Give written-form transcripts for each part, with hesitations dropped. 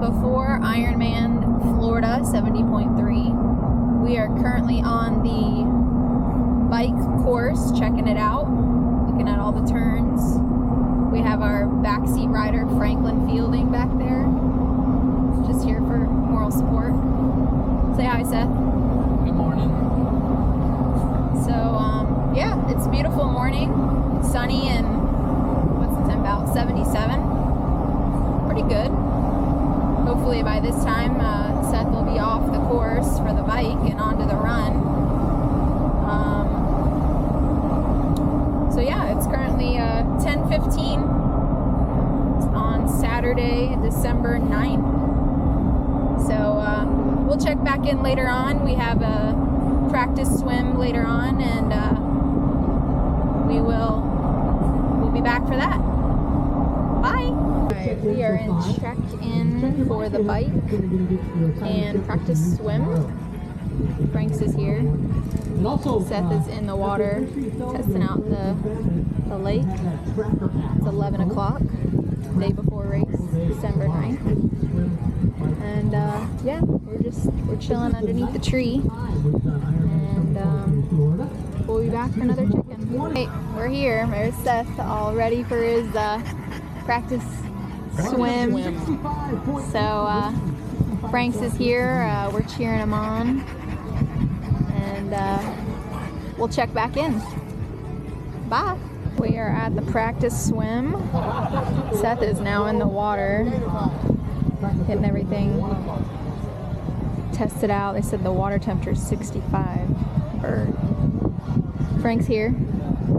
before Ironman Florida 70.3. We are currently on the bike course, checking it out, looking at all the turns. We have our backseat rider, Franklin Fielding, back there, just here for moral support. Say hi, Seth. Good morning. So, yeah, it's a beautiful morning, sunny, and what's the temp about? 77. Pretty good. Hopefully by this time, Seth will be off the course for the bike and onto the run. So yeah, it's currently 10:15 on Saturday, December 9th. So we'll check back in later on. We have a practice swim later on, and we'll be back for that. Bye. Alright, we are in check-in for the bike and practice swim. Frank's is here. Seth is in the water testing out the lake. It's 11 o'clock, day before race, December 9th. And yeah, we're chilling underneath the tree. And we'll be back for another check-in. Hey, we're here. There's Seth, all ready for his practice swim. So Frank's is here. We're cheering him on. And we'll check back in. Bye. We are at the practice swim. Seth is now in the water, getting everything tested out. They said the water temperature is 65. Frank's here,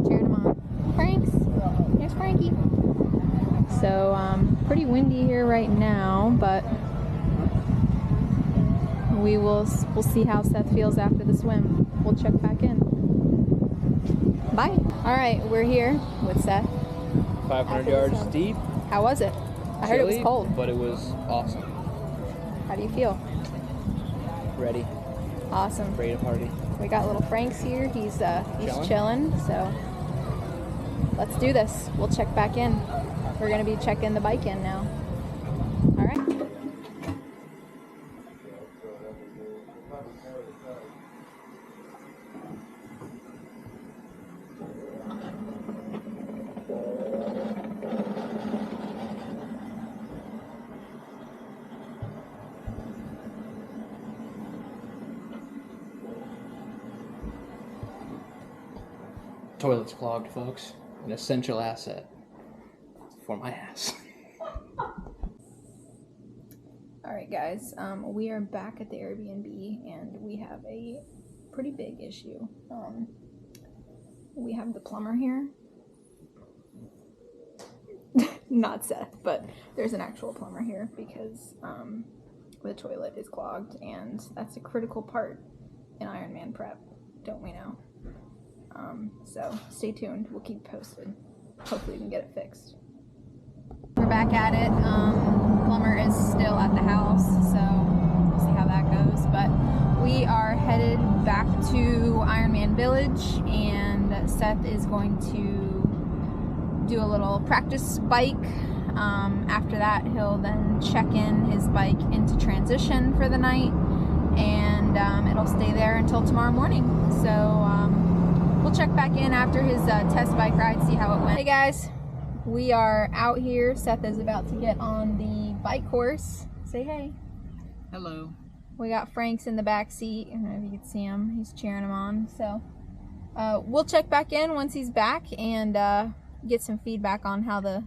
cheering him on. Frank's, here's Frankie. So pretty windy here right now, but we'll see how Seth feels after the swim. We'll check back in. Bye. All right, we're here with Seth. 500 yards deep. How was it? I heard it was cold. But it was awesome. How do you feel? Ready. Awesome. Ready to party. We got little Frank's here. He's chilling. So let's do this. We'll check back in. We're gonna be checking the bike in now. All right. Toilet's clogged, folks. An essential asset for my ass. Alright guys, we are back at the Airbnb and we have a pretty big issue. We have the plumber here. Not Seth, but there's an actual plumber here because the toilet is clogged, and that's a critical part in Ironman prep, don't we know? So stay tuned, we'll keep posted. Hopefully we can get it fixed. We're back at it. Plumber is still at the house, so we'll see how that goes. But we are headed back to Ironman Village, and Seth is going to do a little practice bike. After that, he'll then check in his bike into transition for the night, and it'll stay there until tomorrow morning. So we'll check back in after his test bike ride, see how it went. Hey guys, we are out here. Seth is about to get on the bike course. Say hey. Hello. We got Frank's in the back seat. I don't know if you can see him. He's cheering him on. So we'll check back in once he's back and get some feedback on how the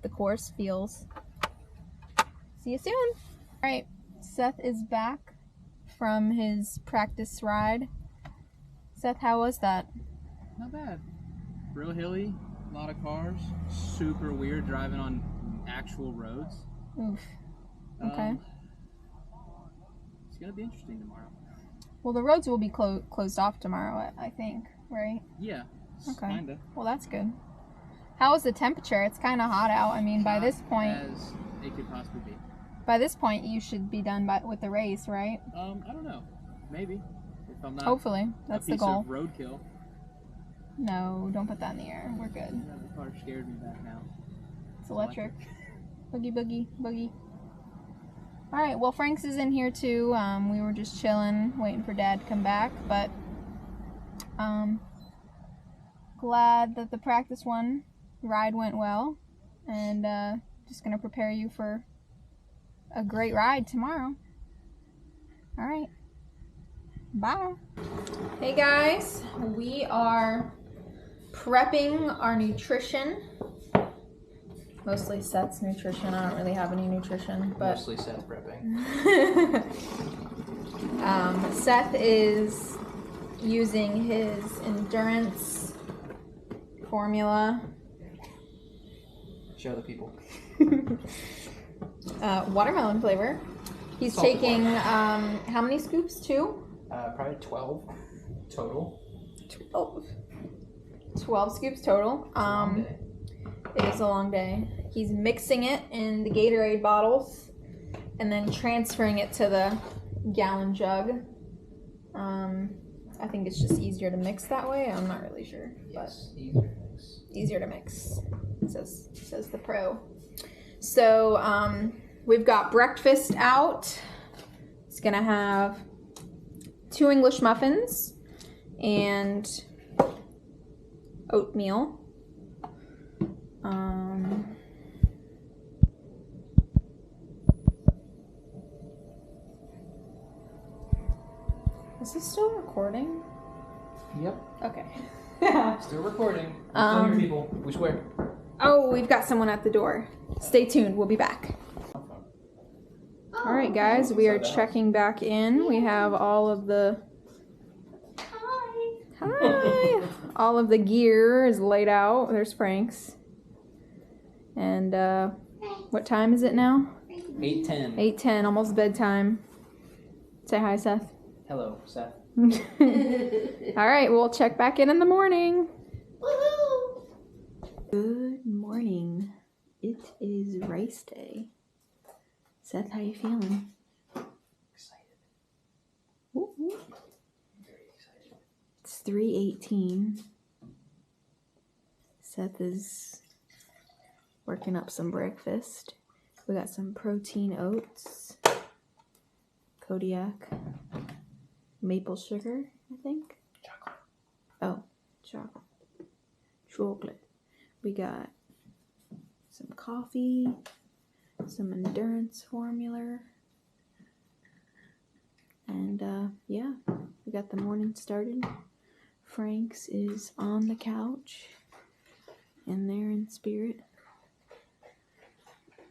course feels. See you soon. All right, Seth is back from his practice ride. Seth, how was that? Not bad. Real hilly, a lot of cars. Super weird driving on actual roads. Oof. Okay. It's gonna be interesting tomorrow. Well, the roads will be closed off tomorrow, I think, right? Yeah. Okay. Kinda. Well, that's good. How is the temperature? It's kind of hot out. I mean, by this point, as it could possibly be. By this point, you should be done with the race, right? I don't know. Maybe. If I'm not. Hopefully, that's the goal. Of roadkill. No, don't put that in the air. We're good. Yeah, the car scared me back now. It's electric. Boogie, boogie, boogie. All right, well, Frank's is in here too. We were just chilling, waiting for Dad to come back, but glad that the practice ride went well, and just gonna prepare you for a great ride tomorrow. All right, bye. Hey guys, we are prepping our nutrition. Mostly Seth's nutrition. I don't really have any nutrition, but Mostly Seth prepping. Seth is using his endurance formula. Show the people. Watermelon flavor. He's taking how many scoops? 2? Probably 12 total. 12 scoops total. It is a long day. He's mixing it in the Gatorade bottles and then transferring it to the gallon jug. I think it's just easier to mix that way. I'm not really sure. Yes, Easier to mix, says the pro. So we've got breakfast out. It's gonna have 2 English muffins and oatmeal. Is this still recording? Yep. Okay. Still recording. Still here, people. We swear. Oh, we've got someone at the door. Stay tuned. We'll be back. All right, guys. We are checking back in. We have all of the... Hi. All of the gear is laid out. There's Frank's. And what time is it now? 8:10. 8:10, almost bedtime. Say hi, Seth. Hello, Seth. All right, we'll check back in the morning. Woohoo! Good morning. It is race day. Seth, how you feeling? Excited. Woo-hoo. Very excited. It's 3:18. Seth is working up some breakfast. We got some protein oats, Kodiak, maple sugar, I think. Chocolate. Oh, chocolate. We got some coffee, some endurance formula, and yeah, we got the morning started. Frank's is on the couch, in there in spirit.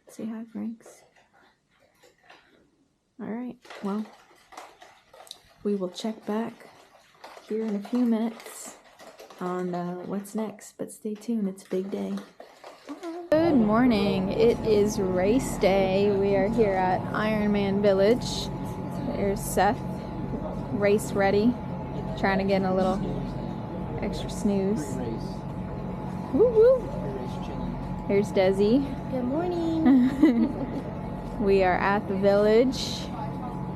Say hi, Frank's. All right, well, we will check back here in a few minutes on what's next, but stay tuned, it's a big day. Good morning, it is race day. We are here at Ironman Village. There's Seth, race ready, trying to get in a little extra snooze. Race. Woo woo! Race chilling. Here's Desi. Good morning. We are at the village.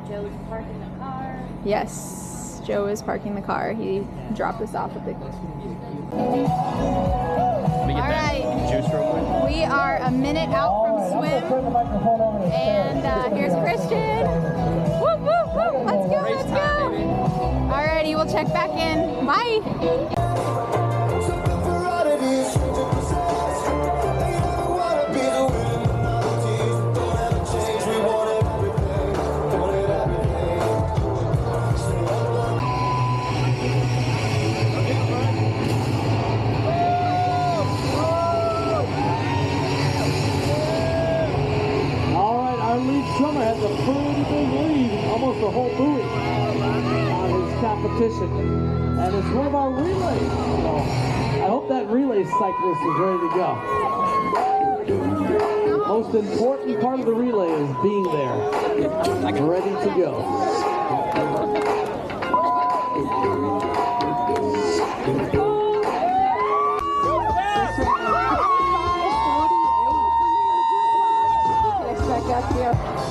Joe's parking the car. Yes, Joe is parking the car. He dropped us off at the... All right, Juice real quick. we are a minute out from swim, and here's Christian. Woo, woo, woo. Let's go, let's go. Alrighty, we'll check back in. Bye. Drummer has a pretty big lead, almost a whole buoy on his competition. And it's one of our relays. So I hope that relay cyclist is ready to go. Most important part of the relay is being there, ready to go.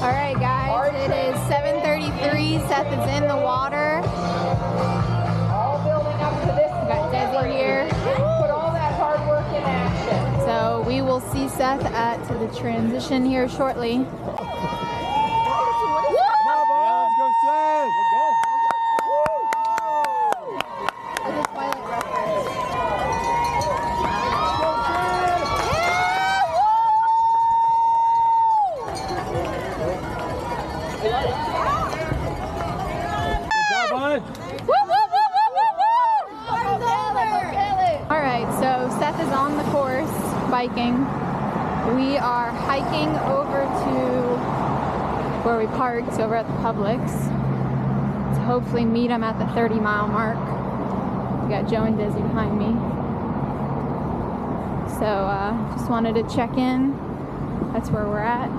All right, guys, it is 7:33. Seth is in the water. All building up to this. Got Desi here. Put all that hard work in action. So we will see Seth at the transition here shortly. So Seth is on the course biking. We are hiking over to where we parked, over at the Publix, to hopefully meet him at the 30-mile mark. We got Joe and Dizzy behind me. So just wanted to check in. That's where we're at.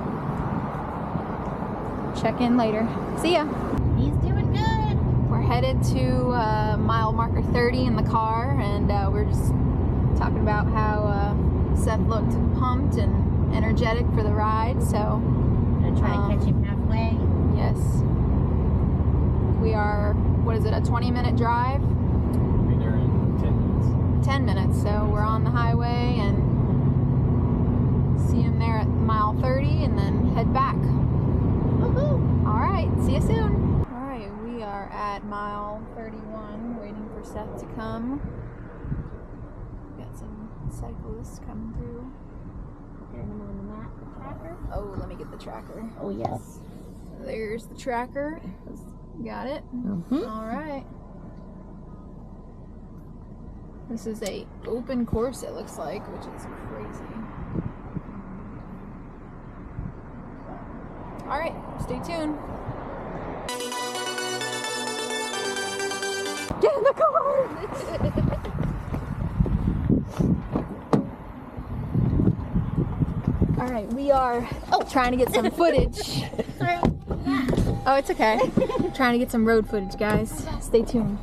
Check in later. See ya. He's doing good. We're headed to mile marker 30 in the car, and we're just talking about how Seth looked pumped and energetic for the ride. So Gonna try to catch him halfway. yes, we are. What is it? A 20-minute drive? We'll be there in 10 minutes. 10 minutes. So we're on the highway and see him there at mile 30, and then head back. Woohoo! All right, see you soon. All right, we are at mile 31, waiting for Seth to come. Got some cyclists coming through. Getting him on the map, the tracker. Oh, let me get the tracker. Oh yes. There's the tracker. Got it. All right. This is a open course, it looks like, which is crazy. All right, stay tuned. Get in the car! All right, we are trying to get some footage. Sorry. Oh, it's okay. Trying to get some road footage, guys. Stay tuned.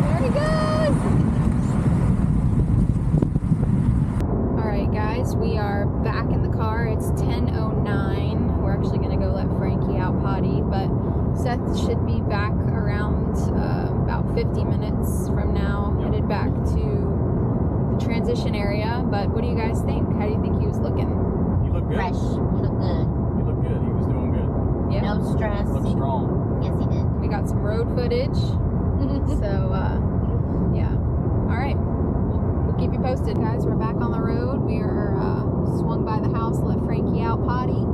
There he goes! All right, guys, we are back in the car. It's 10:09. We're actually gonna go let Frankie out potty, but Seth should be back around about 50 minutes from now, headed back to the transition area. But what do you guys think? How do you think he was looking? You look good. Fresh. You look good. You look good. He was doing good. Yeah. No stress. Looked strong. Yes, he did. We got some road footage. So, yeah. All right. We'll keep you posted, guys. We're back on the road. We are swung by the house, let Frankie out potty.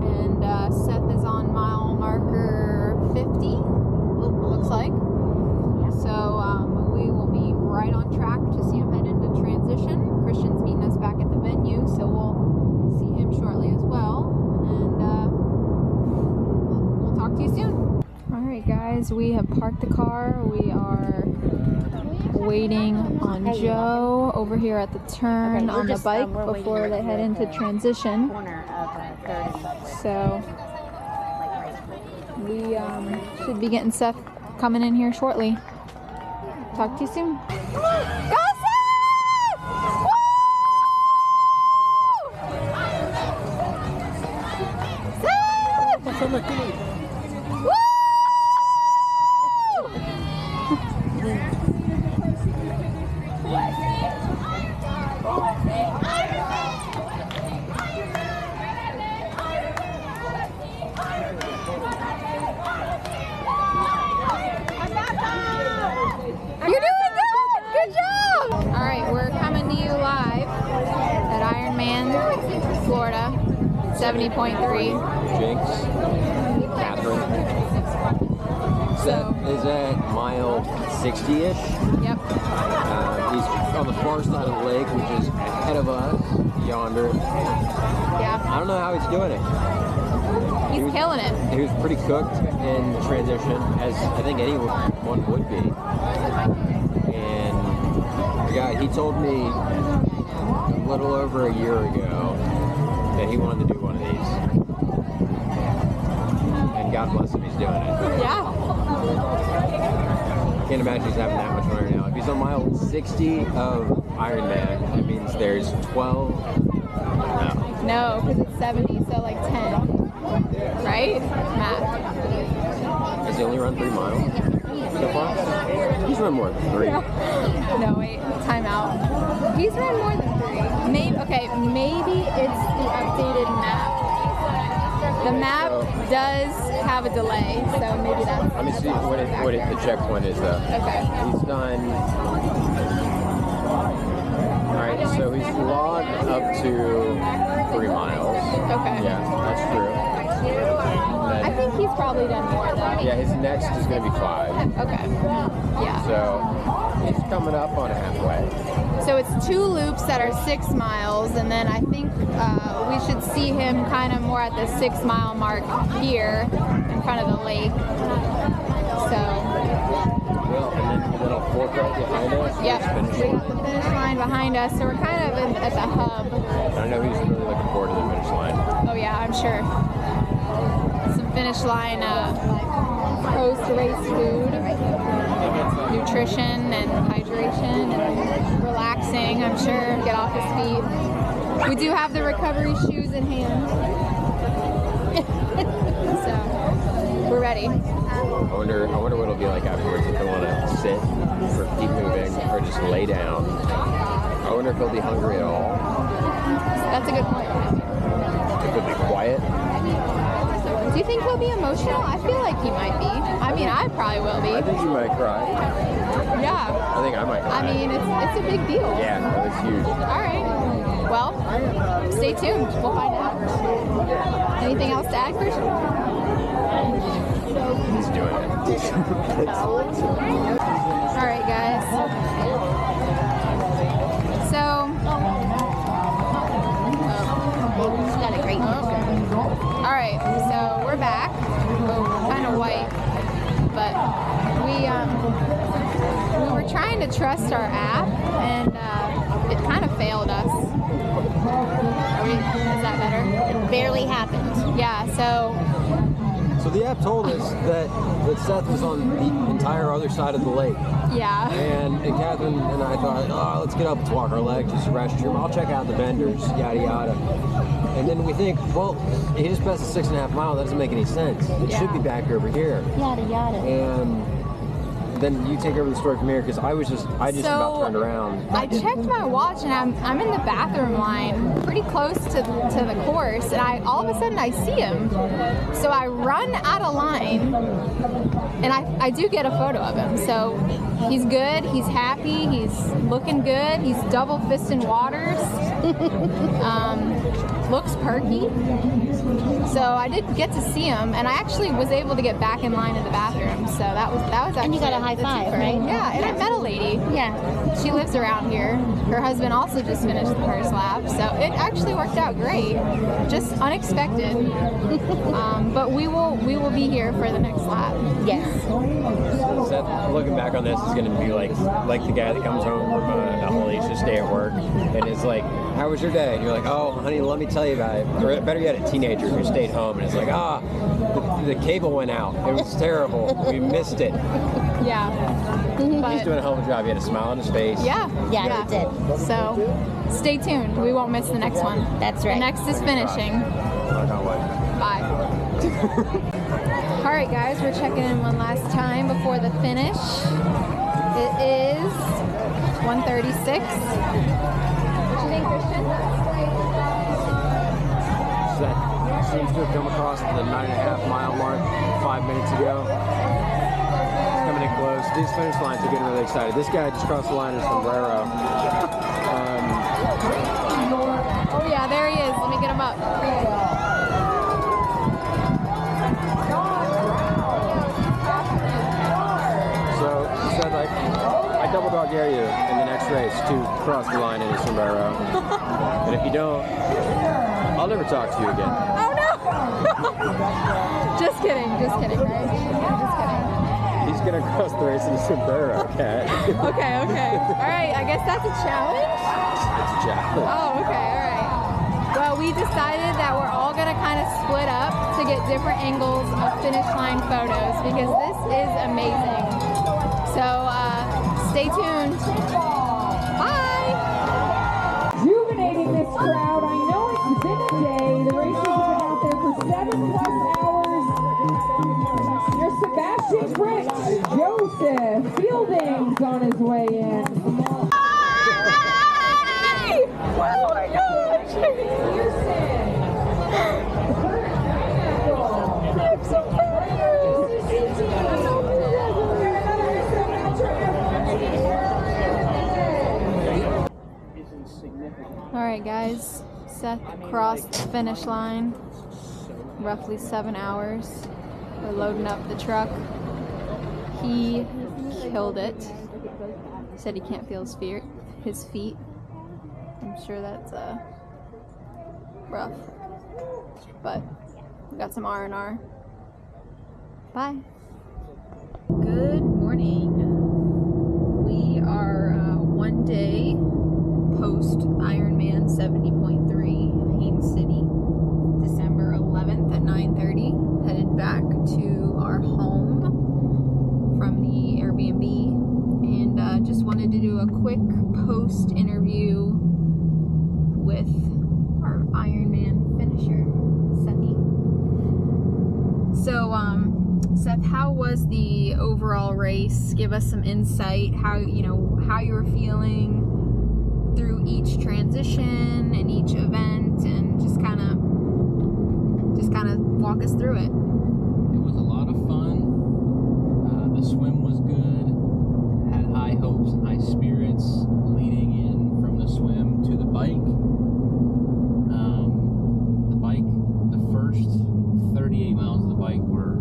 And Seth is on mile marker 50, looks like. So we will be right on track to see him head into transition. Christian's meeting us back at the venue, so we'll see him shortly as well. And we'll talk to you soon. All right, guys, we have parked the car. We are waiting on Joe over here at the turn on the bike before they head into transition. Corner of 30. So we should be getting Seth coming in here shortly. Talk to you soon. Go Seth! Woo! Seth! Woo! You're doing good! Good job! Alright, we're coming to you live at Ironman Florida 70.3. Jinx, Catherine. So, Is at mile 60-ish. yep. He's on the far side of the lake, which is ahead of us, yonder. Yeah. I don't know how he's doing it. He's killing it. He was pretty cooked in transition, as I think anyone would be. And the guy, he told me a little over a year ago that he wanted to do one of these. And God bless him, he's doing it. Yeah. I can't imagine he's having that much fun right now. If he's on mile 60 of Ironman, that means there's 12. No, because it's 70, so like 10. Right? Math. Has he only run 3 miles so far? He's run more than 3. No, wait. Time out. He's run more than 3. Maybe, okay, maybe it's the updated map. The map does have a delay, so maybe that's... Let me see what the checkpoint is, though. Okay. He's done... Alright, so he's logged up to 3 miles. Okay. Yeah, that's true. I think he's probably done more though. Yeah, his next is going to be 5. Okay. Yeah. So he's coming up on halfway. So it's 2 loops that are 6 miles, and then I think we should see him kind of more at the 6 mile mark here in front of the lake. So. Well, and then a little fork right behind us. Yep, we got the finish line behind us, so we're kind of at the hub. I know he's really looking forward to the finish line. Oh yeah, I'm sure. Some finish line post-race food, nutrition and hydration, and relaxing, I'm sure, get off his feet. We do have the recovery shoes in hand. So, we're ready. I wonder what it'll be like afterwards, if he'll want to sit or keep moving or just lay down. I wonder if he'll be hungry at all. That's a good point. If he'll be quiet. Do you think he'll be emotional? I feel like he might be. I mean, I probably will be. I think he might cry. Yeah. I think I might cry. I mean, it's a big deal. Yeah, no, it's huge. All right. Well, stay tuned. We'll find out. Anything else to add, Christian? He's doing it. All right, guys. So, She's got a great all right. So we're back. Kind of white, but we were trying to trust our app, and it kind of failed us. Is that better? It barely happened. Yeah. So the app told us that Seth was on the entire other side of the lake. Yeah. And Catherine and I thought, oh, let's get up, let's walk our legs, just a restroom. I'll check out the vendors, yada yada. And then we think, well, he just passed a 6.5 mile. That doesn't make any sense. It should be back over here. Yada yada. And then you take over the story from here, because I just about turned around. I checked my watch, and I'm in the bathroom line pretty close to the course, and all of a sudden I see him. So I run out of line, and I do get a photo of him. So he's good, he's happy, he's looking good, he's double fisting waters. Looks perky. So I did get to see him, and I actually was able to get back in line in the bathroom. So that was actually. And you got a high five, right? Yeah, and I met a lady. Yeah. She lives around here. Her husband also just finished the first lap, so it actually worked out great. Just unexpected. But we will be here for the next lap. Yes. Seth, looking back on this, is going to be like the guy that comes home from a hellacious day at work and is like, how was your day? And you're like, oh, honey, let me tell you about it. Or better yet, a teenager who stayed home and is like, the cable went out. It was terrible. We missed it. Yeah. He's doing a hell of a job. He had a smile on his face. Yeah. Yeah, he did. So stay tuned. We won't miss the next one. That's right. The next is finishing. I can't wait. Bye. All right, guys, we're checking in one last time before the finish. It is 1:36. What you think, Christian? Seth seems to have come across the 9.5 mile mark 5 minutes ago. He's coming in close. These finish lines are getting really excited. This guy just crossed the line in sombrero. Oh yeah, there he is. Let me get him up. So he said, like, I double dog dare you in the next race to cross the line in a sombrero. And if you don't, I'll never talk to you again. Oh no! Just kidding, right? Just kidding. He's gonna cross the race in a sombrero, Cat. Okay. All right, I guess that's a challenge. It's a challenge. Oh, okay, all right. Well, we decided that we're all gonna kind of split up to get different angles of finish line photos because this is amazing. So stay tuned. Bye. Rejuvenating this crowd. I know it's been a day. The race has been out there for 7+ hours. There's Sebastian Fritz, Joseph Fielding's on his way in. Oh my gosh! I'm so All right, guys. So Seth crossed the finish line, roughly 7 hours. We're loading up the truck. He killed it. He said he can't feel his feet. I'm sure that's rough, but we got some R&R. Bye. Good morning. We are 1 day post Ironman 70.3 Haines City, December 11th at 9:30. Headed back to our home from the Airbnb, and just wanted to do a quick post interview with our Ironman finisher, Sethy. So, Seth, how was the overall race? Give us some insight, how you were feeling through each transition and each event, and just kind of walk us through it. It was a lot of fun. The swim was good. Had high hopes and high spirits leading in from the swim to the bike. The first 38 miles of the bike were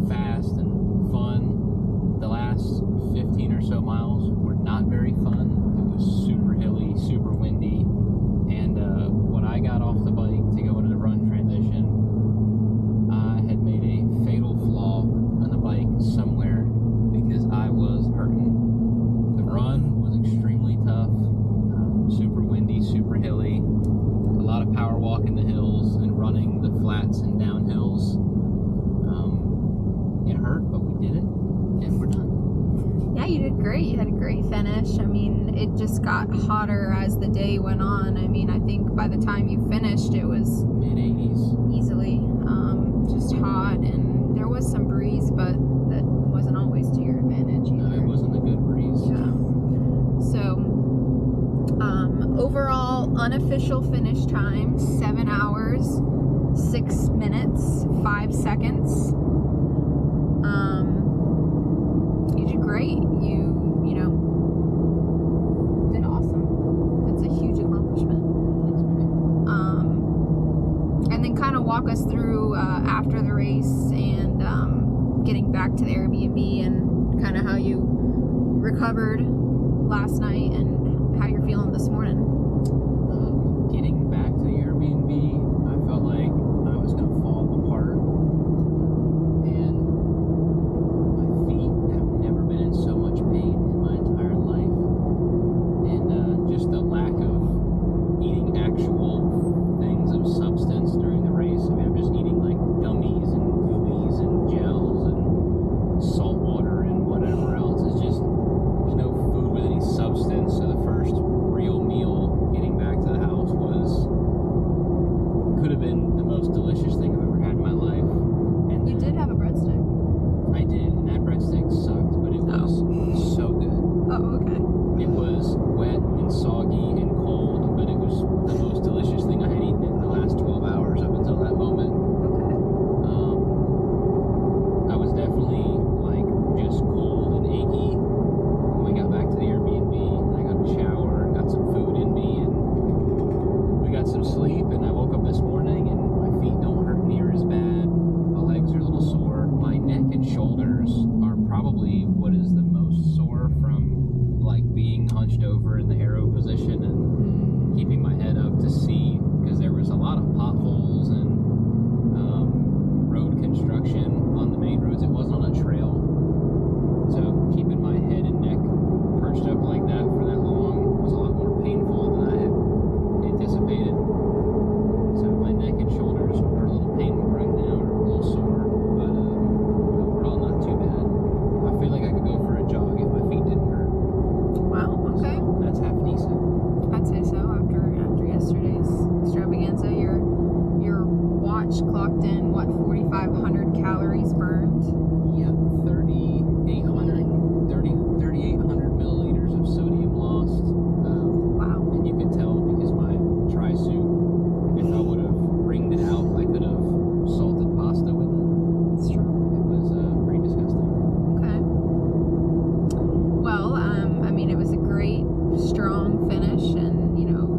fast and fun. The last 15 or so miles were not very fun. It was super hilly, super windy, and when I got off the bike to go into the run transition, I had made a fatal flaw on the bike somewhere because I was hurting. The run was extremely tough, super windy, super hilly, a lot of power walking the hills and running the flats and downhills. It hurt, but we did it, and we're done. Yeah, you did great. You had a great finish. I mean, it just got hotter as the day went on. I mean, I think by the time you finished, it was mid-80s. Easily. Just hot, and there was some breeze, but that wasn't always to your advantage either. No, it wasn't a good breeze. Yeah. So, overall unofficial finish time, 7 hours, 6 minutes, 5 seconds. You did great. You know, did awesome. That's a huge accomplishment. And then kind of walk us through after the race and getting back to the Airbnb and kind of how you recovered last night and how you're feeling this morning. Getting back to the Airbnb, I felt like I was going to fall apart, and my feet have never been in so much pain in my entire life, and just the lack of eating actual things of substance during the race. I mean, I'm just eating like gummies and gooeys and gels and salt water and whatever else. It's just, there's no food with any substance. So the first real meal getting back to the house could have been the most delicious thing I've ever had in my life. And You did have a breadstick. I did, and that breadstick sucked, but it was so good. Oh, okay. It was wet and soggy and cold, but it was the most delicious thing I had eaten in the last 12 hours up until that moment. I was definitely like just cold and achy when we got back to the Airbnb. I got a shower and got some food in me, and we got some sleep, and I woke up this morning and my feet don't hurt near as bad. My legs are a little sore. My neck and shoulders are probably what is the most sore from like being hunched over in the arrow position and keeping my head up to see, because there was a lot of potholes and road construction on the main roads. It wasn't on a trail, so keeping my head and neck perched up like that for that long was a lot more painful than I had anticipated. So my neck and shoulders are a little painful right now, or a little sore, but overall not too bad. I feel like I could go for a jog if my feet didn't hurt. Wow, okay. So that's half decent. I'd say so after yesterday's extravaganza. Your watch clocked in, what, 4,500 calories burned? Yep, 3,800 milliliters of sodium lost. Wow. And you could tell because my tri-suit, if I would have wringed it out, I could have salted pasta with it. It's true. It was pretty disgusting. Okay. Well, I mean, it was a great, strong finish and,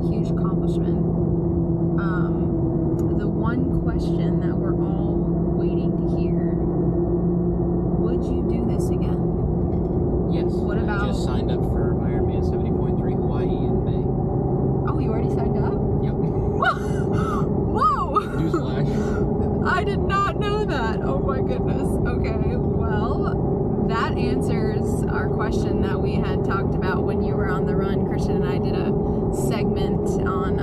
huge accomplishment. one question that we're all waiting to hear. Would you do this again? Yes. What about- I just signed up for Ironman 70.3 Hawaii in May. Oh, you already signed up? Yep. Whoa! Newsflash. I did not know that. Oh my goodness. Okay, well, that answers our question that we had talked about when you were on the run. Christian and I did a segment on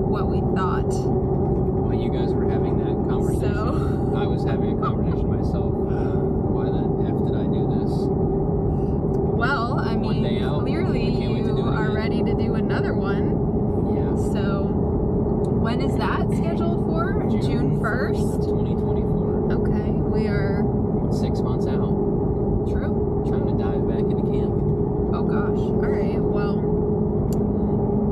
what we thought. While you guys were having that conversation, So- I was having a conversation myself. Why the F did I do this? Well, I One mean, day out. clearly I can't wait to you do it are again. ready to do another one. Yeah. So, when is that scheduled for? June 1st? 2024. Okay, we are 6 months out. true. Trying to dive back into camp. Oh gosh. Alright, well.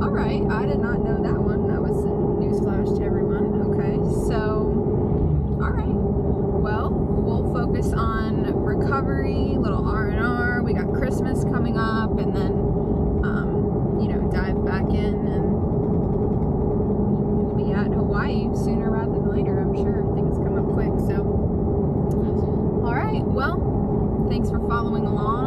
Alright, I did not know that one. That was a newsflash to everyone. Okay, so. Alright. Well, we'll focus on recovery, little R&R. We got Christmas coming up, and then, dive back in, and we'll be at Hawaii sooner rather than later, I'm sure. Things come up quick, so. Alright, well, thanks for following along.